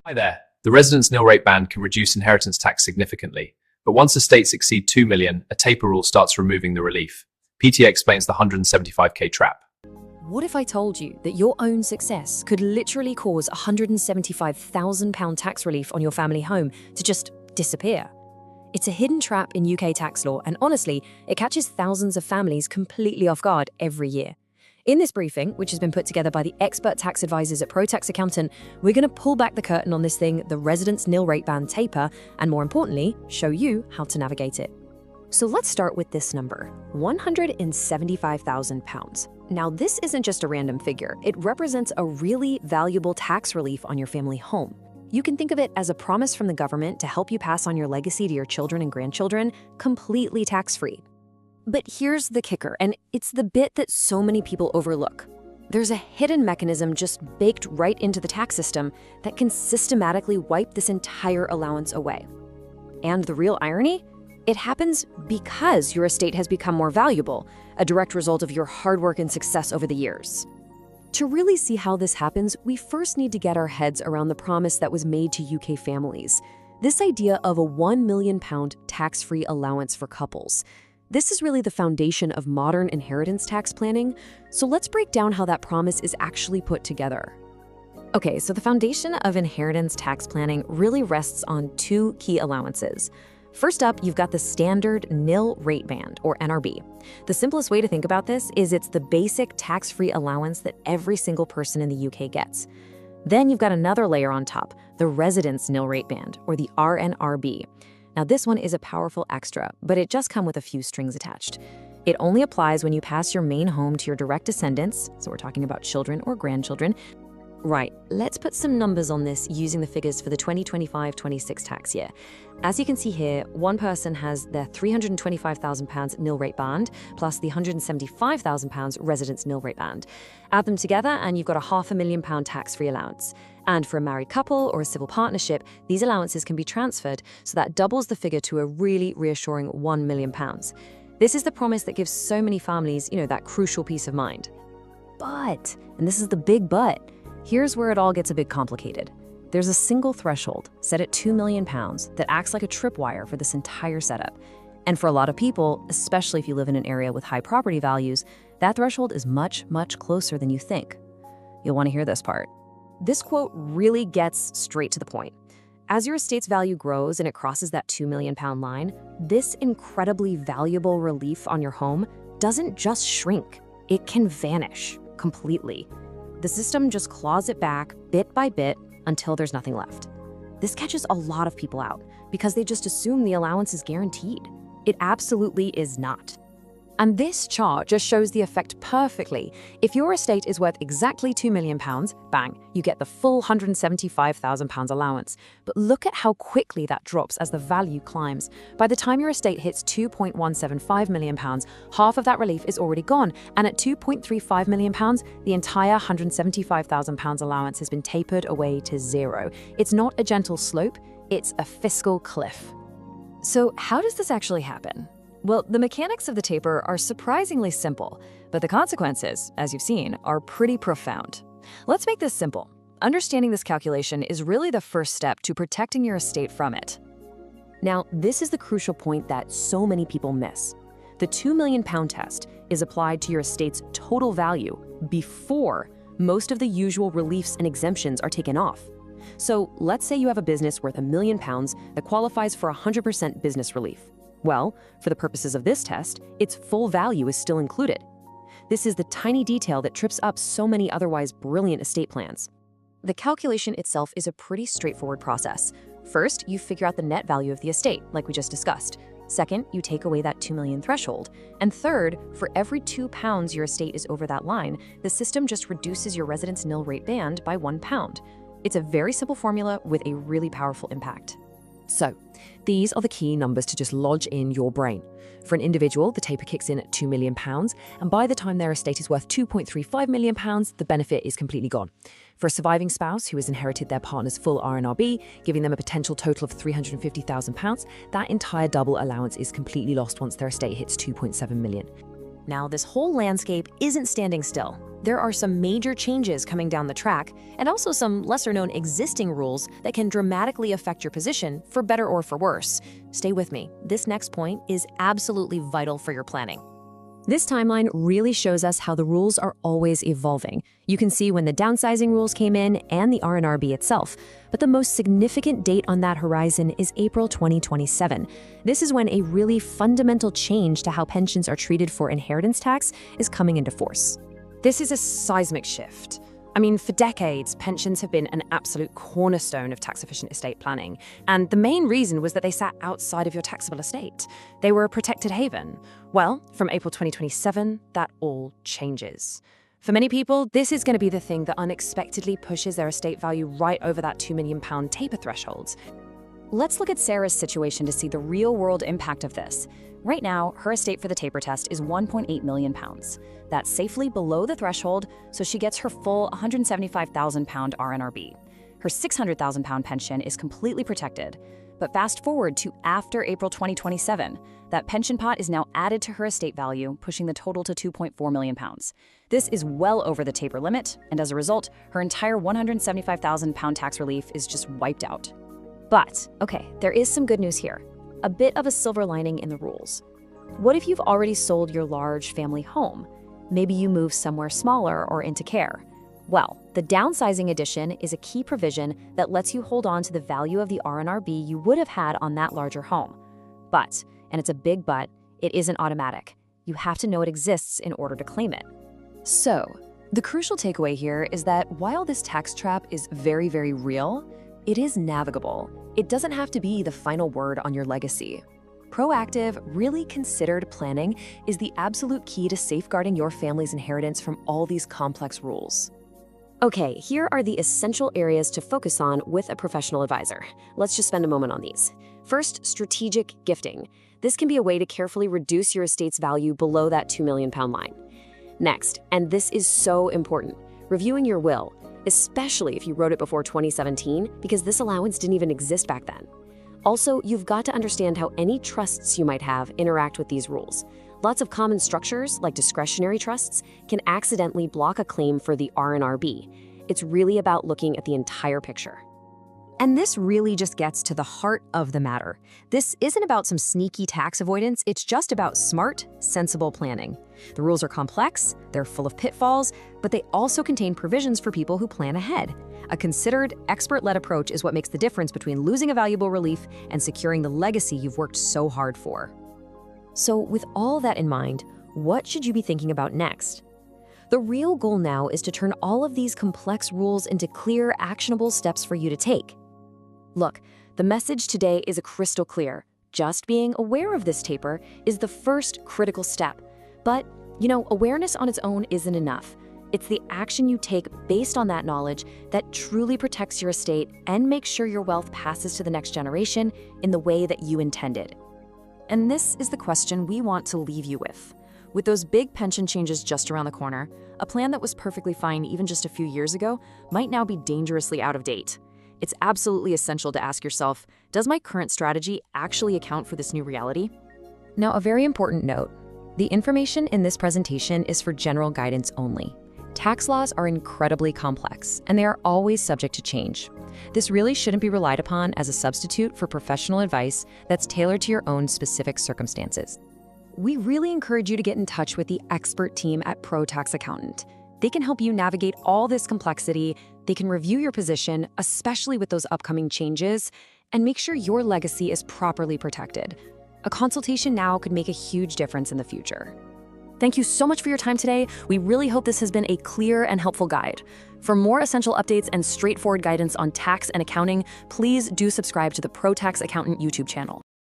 Hi there. The Residence Nil Rate Band can reduce inheritance tax significantly, but once estates exceed 2 million, a taper rule starts removing the relief. PTA explains the 175k trap. What if I told you that your own success could literally cause £175,000 tax relief on your family home to just disappear? It's a hidden trap in UK tax law, and honestly, it catches thousands of families completely off guard every year. In this briefing, which has been put together by the expert tax advisors at ProTax Accountant, we're going to pull back the curtain on this thing, the Residence Nil Rate Band taper, and more importantly, show you how to navigate it. So let's start with this number, £175,000. Now, this isn't just a random figure. It represents a really valuable tax relief on your family home. You can think of it as a promise from the government to help you pass on your legacy to your children and grandchildren completely tax-free. But here's the kicker, and it's the bit that so many people overlook. There's a hidden mechanism just baked right into the tax system that can systematically wipe this entire allowance away. And the real irony? It happens because your estate has become more valuable, a direct result of your hard work and success over the years. To really see how this happens, we first need to get our heads around the promise that was made to UK families. This idea of a £1 million tax-free allowance for couples. This is really the foundation of modern inheritance tax planning, so let's break down how that promise is actually put together. Okay, so the foundation of inheritance tax planning really rests on two key allowances. First up, you've got the standard nil rate band, or NRB. The simplest way to think about this is it's the basic tax-free allowance that every single person in the UK gets. Then you've got another layer on top, the Residence Nil Rate Band, or the RNRB. Now, this one is a powerful extra, but it just comes with a few strings attached. It only applies when you pass your main home to your direct descendants, so we're talking about children or grandchildren. Right, let's put some numbers on this using the figures for the 2025-26 tax year. As you can see here, one person has their £325,000 nil rate band plus the £175,000 residence nil rate band. Add them together and you've got a £500,000 tax-free allowance. And for a married couple or a civil partnership, these allowances can be transferred, so that doubles the figure to a really reassuring £1 million. This is the promise that gives so many families, that crucial peace of mind. But, and this is the big but, here's where it all gets a bit complicated. There's a single threshold set at £2 million that acts like a tripwire for this entire setup. And for a lot of people, especially if you live in an area with high property values, that threshold is much, much closer than you think. You'll want to hear this part. This quote really gets straight to the point. As your estate's value grows and it crosses that £2 million line, this incredibly valuable relief on your home doesn't just shrink, it can vanish completely. The system just claws it back bit by bit until there's nothing left. This catches a lot of people out because they just assume the allowance is guaranteed. It absolutely is not. And this chart just shows the effect perfectly. If your estate is worth exactly £2 million, bang, you get the full £175,000 allowance. But look at how quickly that drops as the value climbs. By the time your estate hits £2.175 million, half of that relief is already gone. And at £2.35 million, the entire £175,000 allowance has been tapered away to zero. It's not a gentle slope, it's a fiscal cliff. So how does this actually happen? Well, the mechanics of the taper are surprisingly simple, but the consequences, as you've seen, are pretty profound. Let's make this simple. Understanding this calculation is really the first step to protecting your estate from it. Now, this is the crucial point that so many people miss. The £2 million test is applied to your estate's total value before most of the usual reliefs and exemptions are taken off. So let's say you have a business worth £1 million that qualifies for 100% business relief. Well, for the purposes of this test, its full value is still included. This is the tiny detail that trips up so many otherwise brilliant estate plans. The calculation itself is a pretty straightforward process. First, you figure out the net value of the estate, like we just discussed. Second, you take away that $2 million threshold. And third, for every £2 your estate is over that line, the system just reduces your residence nil rate band by £1. It's a very simple formula with a really powerful impact. So, these are the key numbers to just lodge in your brain. For an individual, the taper kicks in at £2 million, and by the time their estate is worth £2.35 million, the benefit is completely gone. For a surviving spouse who has inherited their partner's full RNRB, giving them a potential total of £350,000, that entire double allowance is completely lost once their estate hits £2.7 million. Now, this whole landscape isn't standing still. There are some major changes coming down the track, and also some lesser-known existing rules that can dramatically affect your position, for better or for worse. Stay with me. This next point is absolutely vital for your planning. This timeline really shows us how the rules are always evolving. You can see when the downsizing rules came in and the R&RB itself. But the most significant date on that horizon is April 2027. This is when a really fundamental change to how pensions are treated for inheritance tax is coming into force. This is a seismic shift. I mean, for decades, pensions have been an absolute cornerstone of tax-efficient estate planning. And the main reason was that they sat outside of your taxable estate. They were a protected haven. Well, from April 2027, that all changes. For many people, this is going to be the thing that unexpectedly pushes their estate value right over that £2 million taper threshold. Let's look at Sarah's situation to see the real-world impact of this. Right now, her estate for the taper test is £1.8 million. That's safely below the threshold, so she gets her full £175,000 R&RB. Her £600,000 pension is completely protected. But fast forward to after April 2027, that pension pot is now added to her estate value, pushing the total to £2.4 million. This is well over the taper limit, and as a result, her entire £175,000 tax relief is just wiped out. But, okay, there is some good news here. A bit of a silver lining in the rules. What if you've already sold your large family home? Maybe you move somewhere smaller or into care. Well, the downsizing addition is a key provision that lets you hold on to the value of the R&RB you would have had on that larger home. But, and it's a big but, it isn't automatic. You have to know it exists in order to claim it. So, the crucial takeaway here is that while this tax trap is very, very real, it is navigable. It doesn't have to be the final word on your legacy. Proactive, really considered planning is the absolute key to safeguarding your family's inheritance from all these complex rules. Okay, here are the essential areas to focus on with a professional advisor. Let's just spend a moment on these. First, strategic gifting. This can be a way to carefully reduce your estate's value below that £2 million line. Next, and this is so important, reviewing your will, especially if you wrote it before 2017, because this allowance didn't even exist back then. Also, you've got to understand how any trusts you might have interact with these rules. Lots of common structures, like discretionary trusts, can accidentally block a claim for the R&RB. It's really about looking at the entire picture. And this really just gets to the heart of the matter. This isn't about some sneaky tax avoidance, it's just about smart, sensible planning. The rules are complex, they're full of pitfalls, but they also contain provisions for people who plan ahead. A considered, expert-led approach is what makes the difference between losing a valuable relief and securing the legacy you've worked so hard for. So with all that in mind, what should you be thinking about next? The real goal now is to turn all of these complex rules into clear, actionable steps for you to take. Look, the message today is crystal clear. Just being aware of this taper is the first critical step. But, awareness on its own isn't enough. It's the action you take based on that knowledge that truly protects your estate and makes sure your wealth passes to the next generation in the way that you intended. And this is the question we want to leave you with. With those big pension changes just around the corner, a plan that was perfectly fine even just a few years ago might now be dangerously out of date. It's absolutely essential to ask yourself, does my current strategy actually account for this new reality? Now, a very important note. The information in this presentation is for general guidance only. Tax laws are incredibly complex, and they are always subject to change. This really shouldn't be relied upon as a substitute for professional advice that's tailored to your own specific circumstances. We really encourage you to get in touch with the expert team at Pro Tax Accountant. They can help you navigate all this complexity, they can review your position, especially with those upcoming changes, and make sure your legacy is properly protected. A consultation now could make a huge difference in the future. Thank you so much for your time today. We really hope this has been a clear and helpful guide. For more essential updates and straightforward guidance on tax and accounting, please do subscribe to the Pro Tax Accountant YouTube channel.